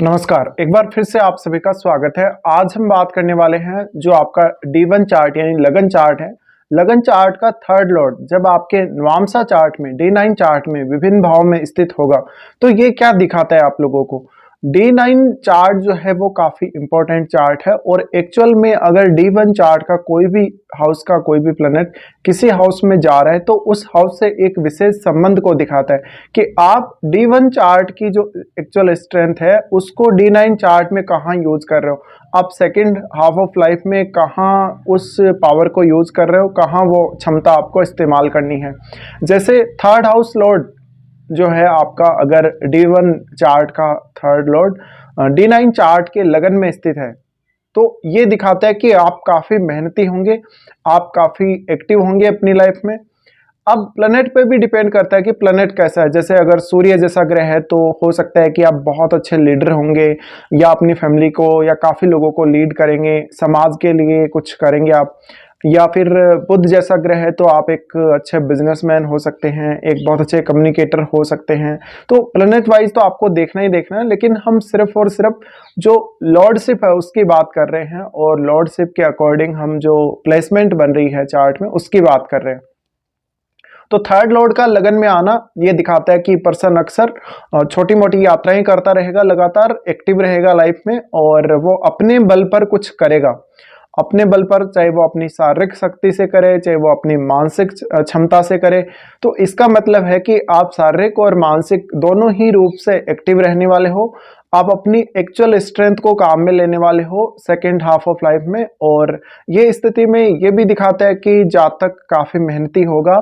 नमस्कार, एक बार फिर से आप सभी का स्वागत है। आज हम बात करने वाले हैं जो आपका D1 चार्ट यानी लगन चार्ट है। लगन चार्ट का थर्ड लॉर्ड जब आपके नवामसा चार्ट में D9 चार्ट में विभिन्न भाव में स्थित होगा तो ये क्या दिखाता है आप लोगों को। D9 चार्ट जो है वो काफी इंपॉर्टेंट चार्ट है और एक्चुअल में अगर D1 चार्ट का कोई भी हाउस का कोई भी प्लैनेट किसी हाउस में जा रहा है तो उस हाउस से एक विशेष संबंध को दिखाता है कि आप D1 चार्ट की जो एक्चुअल स्ट्रेंथ है उसको D9 चार्ट में कहाँ यूज कर रहे हो, आप सेकेंड हाफ ऑफ लाइफ में कहाँ उस पावर को यूज कर रहे हो, कहाँ वो क्षमता आपको इस्तेमाल करनी है। जैसे थर्ड हाउस लॉर्ड जो है आपका अगर D1 चार्ट का थर्ड लॉर्ड D9 चार्ट के लगन में स्थित है तो ये दिखाता है कि आप काफी मेहनती होंगे, आप काफी एक्टिव होंगे अपनी लाइफ में। अब प्लैनेट पे भी डिपेंड करता है कि प्लैनेट कैसा है। जैसे अगर सूर्य जैसा ग्रह है तो हो सकता है कि आप बहुत अच्छे लीडर होंगे या अपनी फैमिली को या काफी लोगों को लीड करेंगे, समाज के लिए कुछ करेंगे आप। या फिर बुध जैसा ग्रह है तो आप एक अच्छे बिजनेसमैन हो सकते हैं, एक बहुत अच्छे कम्युनिकेटर हो सकते हैं। तो प्लैनेट वाइज तो आपको देखना ही देखना है, लेकिन हम सिर्फ और सिर्फ जो लॉर्डशिप है उसकी बात कर रहे हैं और लॉर्डशिप के अकॉर्डिंग हम जो प्लेसमेंट बन रही है चार्ट में उसकी बात कर रहे हैं। तो थर्ड लॉर्ड का लगन में आना ये दिखाता है कि पर्सन अक्सर छोटी मोटी यात्राएं करता रहेगा, लगातार एक्टिव रहेगा लाइफ में और वो अपने बल पर कुछ करेगा। अपने बल पर, चाहे वो अपनी शारीरिक शक्ति से करे, चाहे वो अपनी मानसिक क्षमता से करे। तो इसका मतलब है कि आप शारीरिक और मानसिक दोनों ही रूप से एक्टिव रहने वाले हो। आप अपनी एक्चुअल स्ट्रेंथ को काम में लेने वाले हो सेकेंड हाफ ऑफ लाइफ में। और ये स्थिति में ये भी दिखाता है कि जातक काफ़ी मेहनती होगा,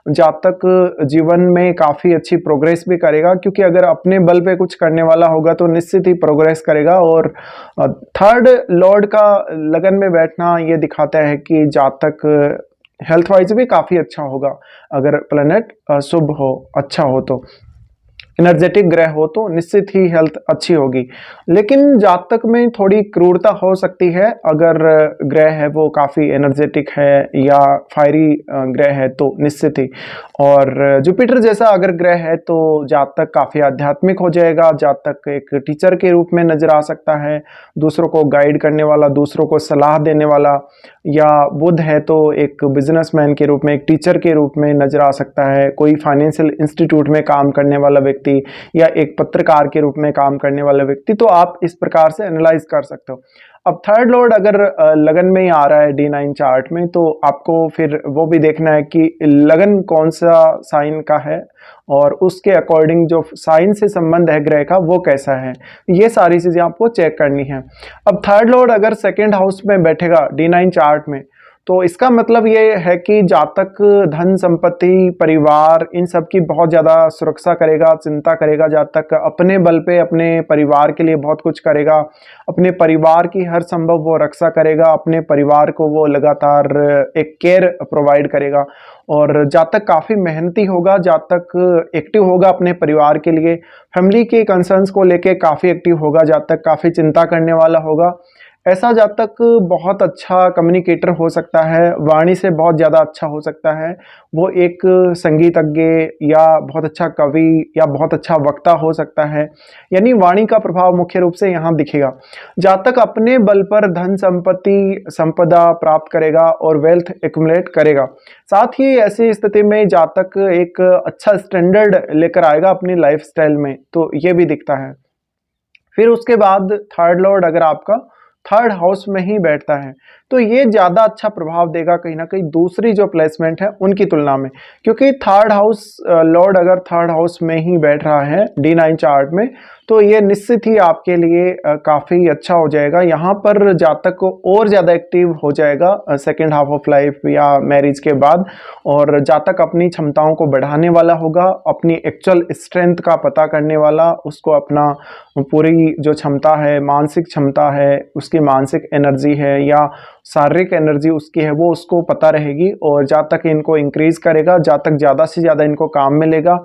जातक जीवन में काफ़ी अच्छी प्रोग्रेस भी करेगा, क्योंकि अगर अपने बल पे कुछ करने वाला होगा तो निश्चित ही प्रोग्रेस करेगा। और थर्ड लॉर्ड का लगन में बैठना ये दिखाता है कि जातक हेल्थ वाइज भी काफ़ी अच्छा होगा। अगर प्लैनेट शुभ हो, अच्छा हो तो एनर्जेटिक ग्रह हो तो निश्चित ही हेल्थ अच्छी होगी। लेकिन जातक में थोड़ी क्रूरता हो सकती है अगर ग्रह है वो काफ़ी एनर्जेटिक है या फायरी ग्रह है तो निश्चित ही। और जुपिटर जैसा अगर ग्रह है तो जातक काफ़ी आध्यात्मिक हो जाएगा, जातक एक टीचर के रूप में नजर आ सकता है, दूसरों को गाइड करने वाला, दूसरों को सलाह देने वाला। या बुध है तो एक बिजनेसमैन के रूप में, एक टीचर के रूप में नजर आ सकता है, कोई फाइनेंशियल इंस्टीट्यूट में काम करने वाला व्यक्ति या एक पत्रकार के रूप में काम करने वाला व्यक्ति। तो आप इस प्रकार से एनालाइज कर सकते हो। अब थर्ड लॉर्ड अगर लगन में ही आ रहा है D9 चार्ट में तो आपको फिर वो भी देखना है कि लगन कौन सा साइन का है और उसके अकॉर्डिंग जो साइन से संबंध है ग्रह का वो कैसा है, ये सारी चीजें आपको चेक करनी है। अब थर्ड लॉर्ड अगर सेकेंड हाउस में बैठेगा D9 चार्ट में तो इसका मतलब ये है कि जातक धन संपत्ति परिवार इन सब की बहुत ज़्यादा सुरक्षा करेगा, चिंता करेगा। जातक अपने बल पे अपने परिवार के लिए बहुत कुछ करेगा, अपने परिवार की हर संभव वो रक्षा करेगा, अपने परिवार को वो लगातार एक केयर प्रोवाइड करेगा। और जातक काफ़ी मेहनती होगा, जातक एक्टिव होगा अपने परिवार के लिए, फैमिली के कंसर्न्स को लेके काफ़ी एक्टिव होगा, जातक काफ़ी चिंता करने वाला होगा। ऐसा जातक बहुत अच्छा कम्युनिकेटर हो सकता है, वाणी से बहुत ज़्यादा अच्छा हो सकता है, वो एक संगीतज्ञ या बहुत अच्छा कवि या बहुत अच्छा वक्ता हो सकता है। यानी वाणी का प्रभाव मुख्य रूप से यहाँ दिखेगा। जातक अपने बल पर धन संपत्ति संपदा प्राप्त करेगा और वेल्थ एक्युमुलेट करेगा। साथ ही ऐसी स्थिति में जातक एक अच्छा स्टैंडर्ड लेकर आएगा अपनी लाइफ स्टाइल में, तो ये भी दिखता है। फिर उसके बाद थर्ड लॉर्ड अगर आपका थर्ड हाउस में ही बैठता है तो ये ज़्यादा अच्छा प्रभाव देगा कहीं ना कहीं दूसरी जो प्लेसमेंट है उनकी तुलना में, क्योंकि थर्ड हाउस लॉर्ड अगर थर्ड हाउस में ही बैठ रहा है D9 चार्ट में तो ये निश्चित ही आपके लिए काफ़ी अच्छा हो जाएगा। यहाँ पर जातक को और ज़्यादा एक्टिव हो जाएगा सेकेंड हाफ ऑफ लाइफ या मैरिज के बाद। और जातक अपनी क्षमताओं को बढ़ाने वाला होगा, अपनी एक्चुअल स्ट्रेंथ का पता करने वाला, उसको अपना पूरी जो क्षमता है, मानसिक क्षमता है, उसकी मानसिक एनर्जी है या शारीरिक एनर्जी उसकी है वो उसको पता रहेगी। और जातक इनको इंक्रीज करेगा, जातक ज़्यादा से ज़्यादा इनको काम में लेगा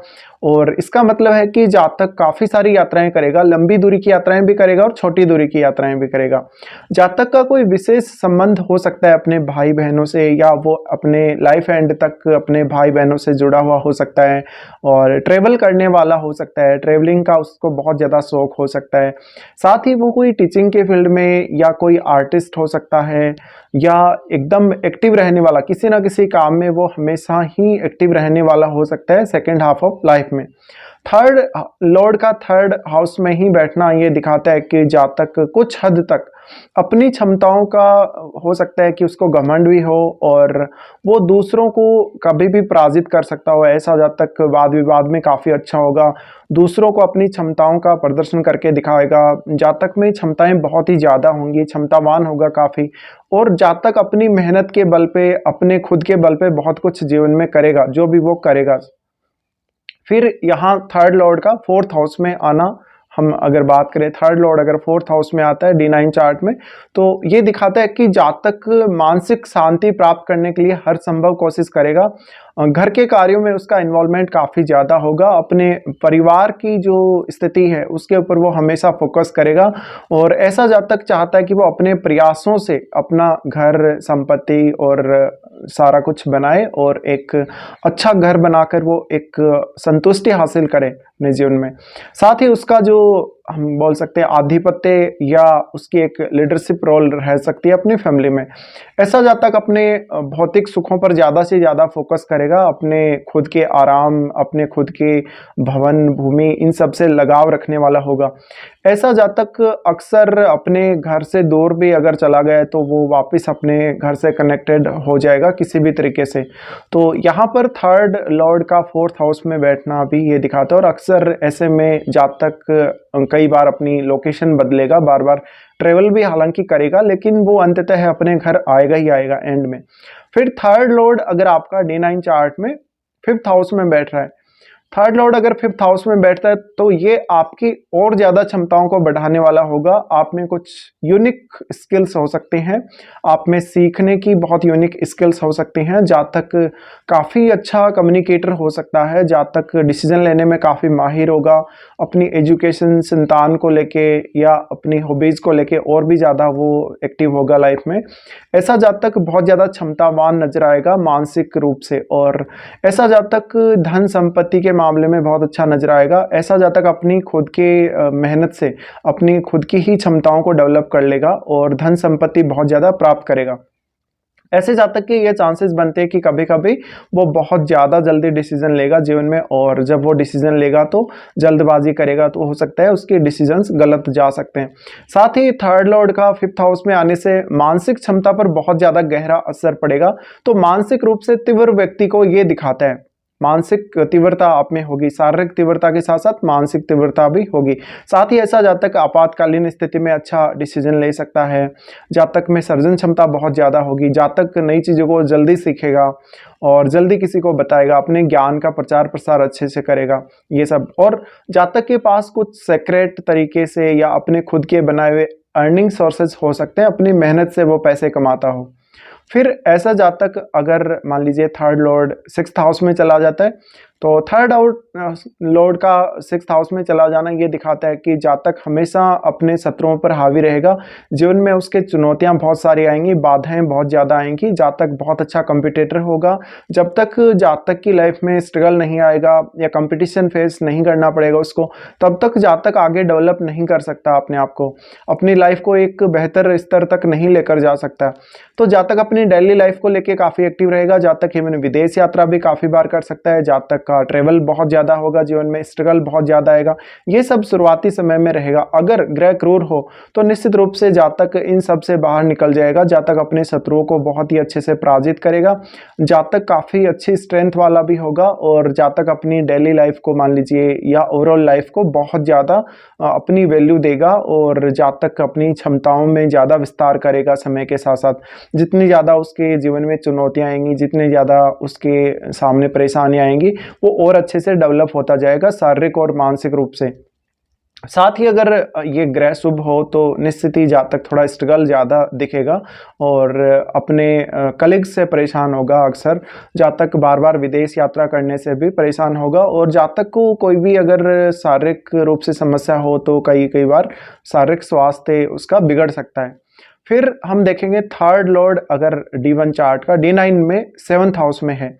और इसका मतलब है कि जातक काफ़ी सारी यात्राएं करेगा, लंबी दूरी की यात्राएं भी करेगा और छोटी दूरी की यात्राएं भी करेगा। जातक का कोई विशेष संबंध हो सकता है अपने भाई बहनों से, या वो अपने लाइफ एंड तक अपने भाई बहनों से जुड़ा हुआ हो सकता है, और ट्रेवल करने वाला हो सकता है, ट्रेवलिंग का उसको बहुत ज़्यादा शौक हो सकता है। साथ ही वो कोई टीचिंग के फील्ड में या कोई आर्टिस्ट हो सकता है, या एकदम एक्टिव रहने वाला, किसी ना किसी काम में वो हमेशा ही एक्टिव रहने वाला हो सकता है सेकेंड हाफ ऑफ लाइफ में। थर्ड लॉर्ड का थर्ड हाउस में ही बैठना ये दिखाता है कि जातक कुछ हद तक अपनी क्षमताओं का, हो सकता है कि उसको घमंड भी हो और वो दूसरों को कभी भी पराजित कर सकता हो। ऐसा जातक वाद विवाद में काफ़ी अच्छा होगा, दूसरों को अपनी क्षमताओं का प्रदर्शन करके दिखाएगा। जातक में क्षमताएं बहुत ही ज़्यादा होंगी, क्षमतावान होगा काफ़ी, और जातक अपनी मेहनत के बल पे, अपने खुद के बल पे बहुत कुछ जीवन में करेगा, जो भी वो करेगा। फिर यहाँ थर्ड लॉर्ड का फोर्थ हाउस में आना, हम अगर बात करें थर्ड लॉर्ड अगर फोर्थ हाउस में आता है D9 चार्ट में, तो ये दिखाता है कि जातक मानसिक शांति प्राप्त करने के लिए हर संभव कोशिश करेगा। घर के कार्यों में उसका इन्वॉल्वमेंट काफ़ी ज़्यादा होगा, अपने परिवार की जो स्थिति है उसके ऊपर वो हमेशा फोकस करेगा, और ऐसा जातक चाहता है कि वो अपने प्रयासों से अपना घर, संपत्ति और सारा कुछ बनाए और एक अच्छा घर बनाकर वो एक संतुष्टि हासिल करे अपने जीवन में। साथ ही उसका जो हम बोल सकते हैं आधिपत्य या उसकी एक लीडरशिप रोल रह सकती है अपनी फैमिली में। ऐसा जातक अपने भौतिक सुखों पर ज़्यादा से ज़्यादा फोकस करेगा, अपने खुद के आराम, अपने खुद के भवन, भूमि, इन सब से लगाव रखने वाला होगा। ऐसा जातक अक्सर अपने घर से दूर भी अगर चला गया तो वो वापस अपने घर से कनेक्टेड हो जाएगा किसी भी तरीके से। तो यहाँ पर थर्ड लॉर्ड का फोर्थ हाउस में बैठना भी ये दिखाता है, और अक्सर ऐसे में जातक कई बार अपनी लोकेशन बदलेगा, बार बार ट्रेवल भी हालांकि करेगा, लेकिन वो अंततः अपने घर आएगा ही आएगा एंड में। फिर थर्ड लॉर्ड अगर आपका D9 चार्ट में फिफ्थ हाउस में बैठ रहा है, थर्ड लॉर्ड अगर फिफ्थ हाउस में बैठता है तो ये आपकी और ज़्यादा क्षमताओं को बढ़ाने वाला होगा। आप में कुछ यूनिक स्किल्स हो सकते हैं, आप में सीखने की बहुत यूनिक स्किल्स हो सकती हैं। जातक काफ़ी अच्छा कम्युनिकेटर हो सकता है, जातक डिसीजन लेने में काफ़ी माहिर होगा, अपनी एजुकेशन, संतान को लेके या अपनी हॉबीज़ को लेके और भी ज़्यादा वो एक्टिव होगा लाइफ में। ऐसा जातक बहुत ज़्यादा क्षमतावान नजर आएगा मानसिक रूप से, और ऐसा जातक धन संपत्ति के मामले में बहुत अच्छा नजर आएगा। ऐसा जातक अपनी खुद के मेहनत से अपनी खुद की ही क्षमताओं को डेवलप कर लेगा और धन संपत्ति बहुत ज़्यादा प्राप्त करेगा। ऐसे जातक के ये चांसेस बनते हैं कि कभी कभी वो बहुत ज़्यादा जल्दी डिसीजन लेगा जीवन में, और जब वो डिसीजन लेगा तो जल्दबाजी करेगा तो हो सकता है उसके डिसीजंस गलत जा सकते हैं। साथ ही थर्ड लॉर्ड का फिफ्थ हाउस में आने से मानसिक क्षमता पर बहुत ज़्यादा गहरा असर पड़ेगा। तो मानसिक रूप से तीव्र व्यक्ति को ये दिखाता है, मानसिक तीव्रता आप में होगी, शारीरिक तीव्रता के साथ साथ मानसिक तीव्रता भी होगी। साथ ही ऐसा जातक आपातकालीन स्थिति में अच्छा डिसीजन ले सकता है, जातक में सर्जन क्षमता बहुत ज़्यादा होगी, जातक नई चीज़ों को जल्दी सीखेगा और जल्दी किसी को बताएगा, अपने ज्ञान का प्रचार प्रसार अच्छे से करेगा ये सब। और जातक के पास कुछ सीक्रेट तरीके से या अपने खुद के बनाए हुए अर्निंग सोर्सेज हो सकते हैं, अपनी मेहनत से वो पैसे कमाता हो। फिर ऐसा जातक अगर मान लीजिए थर्ड लॉर्ड सिक्स्थ हाउस में चला जाता है, तो थर्ड लॉर्ड का सिक्स्थ हाउस में चला जाना ये दिखाता है कि जातक हमेशा अपने शत्रुओं पर हावी रहेगा, जीवन में उसके चुनौतियां बहुत सारी आएंगी, बाधाएं बहुत ज़्यादा आएंगी, जातक बहुत अच्छा कंपटीटर होगा। जब तक जातक की लाइफ में स्ट्रगल नहीं आएगा या कंपटीशन फेस नहीं करना पड़ेगा उसको, तब तक जातक आगे डेवलप नहीं कर सकता, अपने आप को, अपनी लाइफ को एक बेहतर स्तर तक नहीं लेकर जा सकता। तो जातक अपनी डेली लाइफ को लेके काफ़ी एक्टिव रहेगा, जातक इवन विदेश यात्रा भी काफ़ी बार कर सकता है, जातक का ट्रेवल बहुत ज़्यादा होगा, जीवन में स्ट्रगल बहुत ज़्यादा आएगा। ये सब शुरुआती समय में रहेगा। अगर ग्रह क्रूर हो तो निश्चित रूप से जातक इन सब से बाहर निकल जाएगा, जातक अपने शत्रुओं को बहुत ही अच्छे से पराजित करेगा, जातक काफ़ी अच्छी स्ट्रेंथ वाला भी होगा, और जातक अपनी डेली लाइफ को मान लीजिए या ओवरऑल लाइफ को बहुत ज़्यादा अपनी वैल्यू देगा, और जातक अपनी क्षमताओं में ज़्यादा विस्तार करेगा समय के साथ साथ। जितनी ज़्यादा उसके जीवन में चुनौतियाँ आएंगी, जितनी ज़्यादा उसके सामने परेशानियाँ आएंगी, वो और अच्छे से डेवलप होता जाएगा शारीरिक और मानसिक रूप से। साथ ही अगर ये ग्रह शुभ हो तो निश्चित ही जातक थोड़ा स्ट्रगल ज़्यादा दिखेगा और अपने कलीग्स से परेशान होगा। अक्सर जातक बार बार विदेश यात्रा करने से भी परेशान होगा और जातक को कोई भी अगर शारीरिक रूप से समस्या हो तो कई बार शारीरिक स्वास्थ्य उसका बिगड़ सकता है। फिर हम देखेंगे थर्ड लॉर्ड अगर D1 चार्ट का D9 में 7th हाउस में है।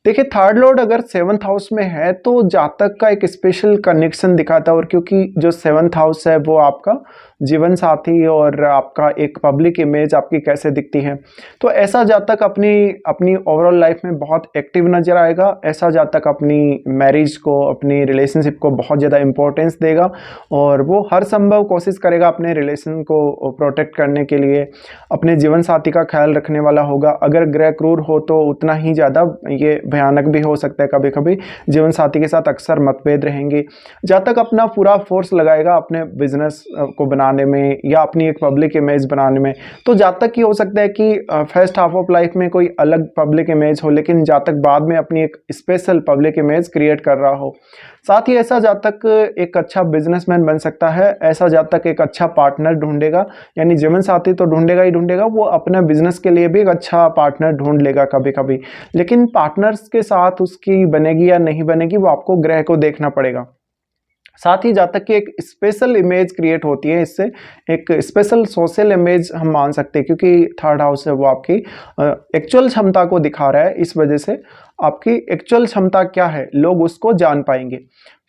देखिए थर्ड लॉर्ड अगर 7th हाउस में है तो जातक का एक स्पेशल कनेक्शन दिखाता है, और क्योंकि जो 7th हाउस है वो आपका जीवन साथी और आपका एक पब्लिक इमेज आपकी कैसे दिखती है, तो ऐसा जातक अपनी अपनी ओवरऑल लाइफ में बहुत एक्टिव नजर आएगा। ऐसा जातक अपनी मैरिज को, अपनी रिलेशनशिप को बहुत ज़्यादा इंपॉर्टेंस देगा और वो हर संभव कोशिश करेगा अपने रिलेशन को प्रोटेक्ट करने के लिए, अपने जीवन साथी का ख्याल रखने वाला होगा। अगर ग्रह क्रूर हो तो उतना ही ज़्यादा ये भयानक भी हो सकता है। कभी कभी जीवन साथी के साथ अक्सर मतभेद रहेंगे। जातक अपना पूरा फोर्स लगाएगा अपने बिजनेस को बनाने में या अपनी एक पब्लिक इमेज बनाने में। तो जातक की हो सकता है कि फर्स्ट हाफ ऑफ लाइफ में कोई अलग पब्लिक इमेज हो, लेकिन जातक बाद में अपनी एक स्पेशल पब्लिक इमेज क्रिएट कर रहा हो। साथ ही ऐसा जातक एक अच्छा बिजनेसमैन बन सकता है। ऐसा जातक एक अच्छा पार्टनर ढूंढेगा, यानी जीवन साथी तो ढूंढेगा ही ढूंढेगा, वो अपने बिजनेस के लिए भी एक अच्छा पार्टनर ढूंढ लेगा कभी कभी। लेकिन पार्टनर्स के साथ उसकी बनेगी या नहीं बनेगी वो आपको ग्रह को देखना पड़ेगा। साथ ही जातक की एक स्पेशल इमेज क्रिएट होती है, इससे एक स्पेशल सोशल इमेज हम मान सकते हैं, क्योंकि थर्ड हाउस है वो आपकी एक्चुअल क्षमता को दिखा रहा है। इस वजह से आपकी एक्चुअल क्षमता क्या है लोग उसको जान पाएंगे।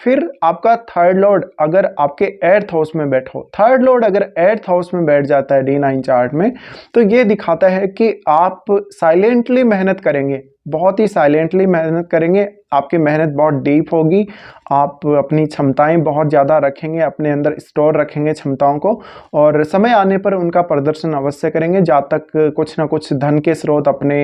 फिर आपका थर्ड लॉर्ड अगर आपके 8th हाउस में बैठो, थर्ड लॉर्ड अगर 8th हाउस में बैठ जाता है D9 चार्ट में, तो ये दिखाता है कि आप साइलेंटली मेहनत करेंगे, बहुत ही साइलेंटली मेहनत करेंगे। आपकी मेहनत बहुत डीप होगी, आप अपनी क्षमताएं बहुत ज़्यादा रखेंगे, अपने अंदर स्टोर रखेंगे क्षमताओं को, और समय आने पर उनका प्रदर्शन अवश्य करेंगे। जातक कुछ ना कुछ धन के स्रोत अपने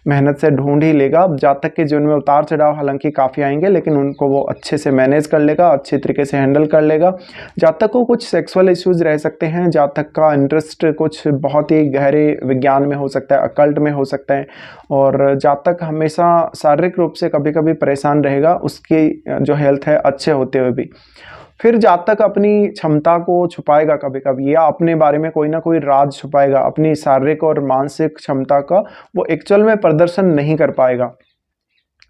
मेहनत से ढूंढ ही लेगा। जातक के जीवन में उतार चढ़ाव हालांकि काफ़ी आएंगे, लेकिन उनको वो अच्छे से मैनेज कर लेगा, अच्छे तरीके से हैंडल कर लेगा। जातक को कुछ सेक्सुअल इश्यूज रह सकते हैं, जातक का इंटरेस्ट कुछ बहुत ही गहरे विज्ञान में हो सकता है, अकल्ट में हो सकता है, और जातक हमेशा शारीरिक रूप से कभी कभी परेशान रहेगा, उसकी जो हेल्थ है अच्छे होते हुए भी। फिर जातक अपनी क्षमता को छुपाएगा कभी कभी, या अपने बारे में कोई ना कोई राज छुपाएगा, अपनी शारीरिक और मानसिक क्षमता का वो एक्चुअल में प्रदर्शन नहीं कर पाएगा।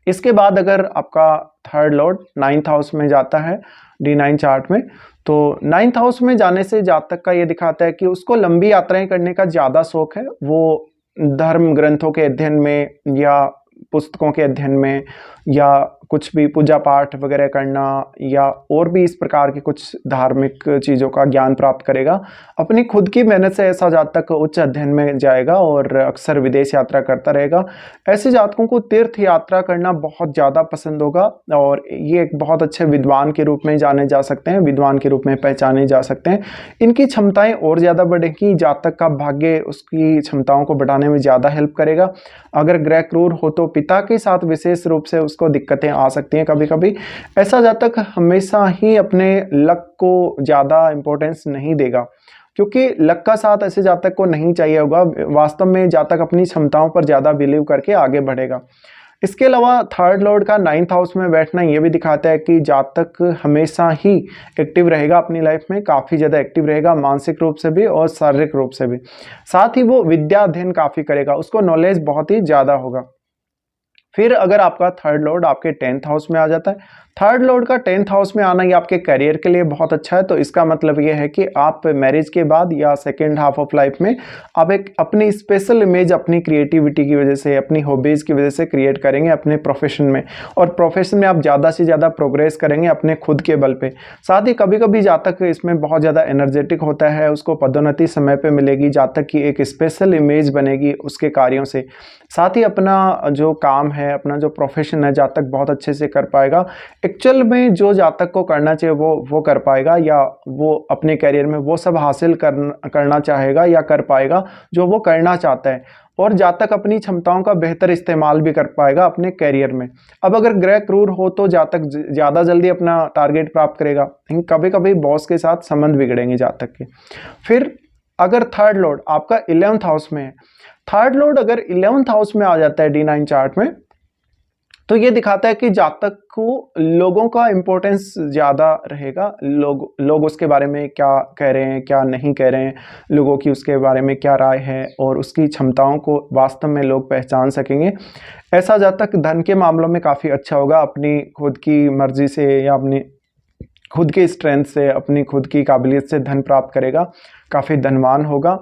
इसके बाद अगर आपका थर्ड लॉर्ड 9th हाउस में जाता है D9 चार्ट में, तो 9th हाउस में जाने से जातक का ये दिखाता है कि उसको लंबी यात्राएं करने का ज़्यादा शौक है। वो धर्म ग्रंथों के अध्ययन में या पुस्तकों के अध्ययन में या कुछ भी पूजा पाठ वगैरह करना या और भी इस प्रकार की कुछ धार्मिक चीज़ों का ज्ञान प्राप्त करेगा। अपनी खुद की मेहनत से ऐसा जातक उच्च अध्ययन में जाएगा और अक्सर विदेश यात्रा करता रहेगा। ऐसे जातकों को तीर्थ यात्रा करना बहुत ज़्यादा पसंद होगा और ये एक बहुत अच्छे विद्वान के रूप में जाने जा सकते हैं, विद्वान के रूप में पहचाने जा सकते हैं। इनकी क्षमताएं और ज़्यादा बढ़ेंगी। जातक का भाग्य उसकी क्षमताओं को बढ़ाने में ज़्यादा हेल्प करेगा। अगर ग्रह क्रूर हो तो पिता के साथ विशेष रूप से उसको दिक्कतें आ सकती हैं कभी कभी। ऐसा जातक हमेशा ही अपने लक को ज़्यादा इंपॉर्टेंस नहीं देगा, क्योंकि लक का साथ ऐसे जातक को नहीं चाहिए होगा। वास्तव में जातक अपनी क्षमताओं पर ज़्यादा बिलीव करके आगे बढ़ेगा। इसके अलावा थर्ड लॉर्ड का 9th हाउस में बैठना ये भी दिखाता है कि जातक हमेशा ही एक्टिव रहेगा, अपनी लाइफ में काफ़ी ज़्यादा एक्टिव रहेगा, मानसिक रूप से भी और शारीरिक रूप से भी। साथ ही वो विद्या अध्ययन काफ़ी करेगा, उसको नॉलेज बहुत ही ज़्यादा होगा। फिर अगर आपका थर्ड लॉर्ड आपके 10th हाउस में आ जाता है, थर्ड लॉर्ड का 10th हाउस में आना ये आपके करियर के लिए बहुत अच्छा है। तो इसका मतलब ये है कि आप मैरिज के बाद या सेकेंड हाफ ऑफ लाइफ में आप एक अपनी स्पेशल इमेज अपनी क्रिएटिविटी की वजह से, अपनी हॉबीज़ की वजह से क्रिएट करेंगे अपने प्रोफेशन में, और प्रोफेशन में आप ज़्यादा से ज़्यादा प्रोग्रेस करेंगे अपने खुद के बल पे। साथ ही कभी कभी जातक इसमें बहुत ज़्यादा एनर्जेटिक होता है, उसको पदोन्नति समय पर मिलेगी, जातक की एक स्पेशल इमेज बनेगी उसके कार्यों से। साथ ही अपना जो काम है, अपना जो प्रोफेशन है, जातक बहुत अच्छे से कर पाएगा। एक्चुअल में जो जातक को करना चाहिए वो कर पाएगा, या वो अपने करियर में वो सब हासिल करना चाहेगा या कर पाएगा जो वो करना चाहता है, और जातक अपनी क्षमताओं का बेहतर इस्तेमाल भी कर पाएगा अपने करियर में। अब अगर ग्रह क्रूर हो तो जातक ज़्यादा जल्दी अपना टारगेट प्राप्त करेगा, लेकिन कभी कभी बॉस के साथ संबंध बिगड़ेंगे जातक के। फिर अगर थर्ड लॉर्ड आपका 11th हाउस में है, थर्ड लॉर्ड अगर 11th हाउस में आ जाता है D9 चार्ट में, तो ये दिखाता है कि जातक को लोगों का इम्पोर्टेंस ज़्यादा रहेगा, लोग उसके बारे में क्या कह रहे हैं, क्या नहीं कह रहे हैं, लोगों की उसके बारे में क्या राय है, और उसकी क्षमताओं को वास्तव में लोग पहचान सकेंगे। ऐसा जातक धन के मामलों में काफ़ी अच्छा होगा, अपनी खुद की मर्जी से या अपनी खुद की स्ट्रेंथ से, अपनी खुद की काबिलियत से धन प्राप्त करेगा, काफ़ी धनवान होगा।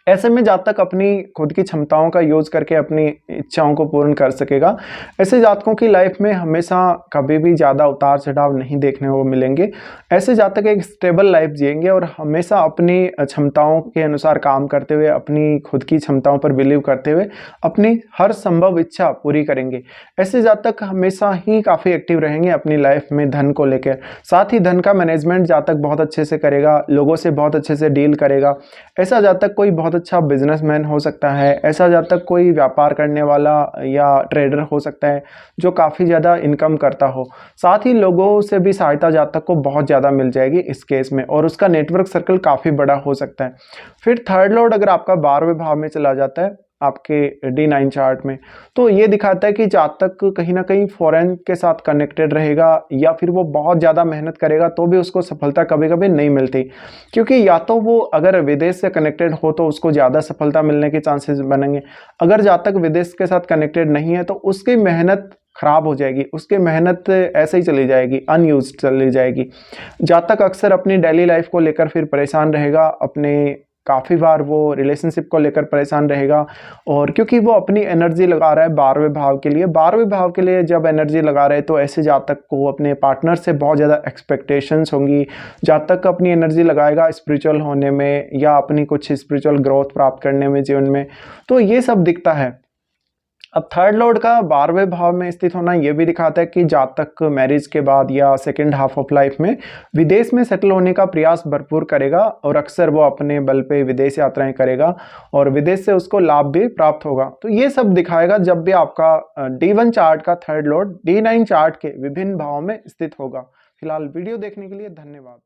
ऐसे में जातक अपनी खुद की क्षमताओं का यूज करके अपनी इच्छाओं को पूर्ण कर सकेगा। ऐसे जातकों की लाइफ में हमेशा कभी भी ज़्यादा उतार चढ़ाव नहीं देखने को मिलेंगे। ऐसे जातक एक स्टेबल लाइफ जिएंगे और हमेशा अपनी क्षमताओं के अनुसार काम करते हुए, अपनी खुद की क्षमताओं पर बिलीव करते हुए अपनी हर संभव इच्छा पूरी करेंगे। ऐसे जातक हमेशा ही काफ़ी एक्टिव रहेंगे अपनी लाइफ में धन को लेकर। साथ ही धन का मैनेजमेंट जातक बहुत अच्छे से करेगा, लोगों से बहुत अच्छे से डील करेगा। ऐसा जातक कोई बहुत अच्छा बिजनेसमैन हो सकता है, ऐसा जातक कोई व्यापार करने वाला या ट्रेडर हो सकता है जो काफ़ी ज़्यादा इनकम करता हो। साथ ही लोगों से भी सहायता जातक को बहुत ज़्यादा मिल जाएगी इस केस में, और उसका नेटवर्क सर्कल काफ़ी बड़ा हो सकता है। फिर थर्ड लॉर्ड अगर आपका 12वें भाव में चला जाता है आपके D9 चार्ट में, तो ये दिखाता है कि जातक कहीं ना कहीं फॉरेन के साथ कनेक्टेड रहेगा, या फिर वो बहुत ज़्यादा मेहनत करेगा तो भी उसको सफलता कभी कभी नहीं मिलती, क्योंकि या तो वो अगर विदेश से कनेक्टेड हो तो उसको ज़्यादा सफलता मिलने के चांसेस बनेंगे। अगर जातक विदेश के साथ कनेक्टेड नहीं है तो उसकी मेहनत खराब हो जाएगी, उसकी मेहनत ऐसे ही चली जाएगी, अनयूज्ड चली जाएगी। जातक अक्सर अपनी डेली लाइफ को लेकर फिर परेशान रहेगा, अपने काफ़ी बार वो रिलेशनशिप को लेकर परेशान रहेगा, और क्योंकि वो अपनी एनर्जी लगा रहा है 12वें भाव के लिए। 12वें भाव के लिए जब एनर्जी लगा रहे हैं तो ऐसे जातक को अपने पार्टनर से बहुत ज़्यादा एक्सपेक्टेशंस होंगी। जातक अपनी एनर्जी लगाएगा स्पिरिचुअल होने में या अपनी कुछ स्पिरिचुअल ग्रोथ प्राप्त करने में जीवन में, तो ये सब दिखता है। अब थर्ड लॉर्ड का 12वें भाव में स्थित होना ये भी दिखाता है कि जातक मैरिज के बाद या सेकेंड हाफ ऑफ लाइफ में विदेश में सेटल होने का प्रयास भरपूर करेगा, और अक्सर वो अपने बल पे विदेश यात्राएं करेगा और विदेश से उसको लाभ भी प्राप्त होगा। तो ये सब दिखाएगा जब भी आपका D1 चार्ट का थर्ड लॉर्ड D9 चार्ट के विभिन्न भावों में स्थित होगा। फिलहाल वीडियो देखने के लिए धन्यवाद।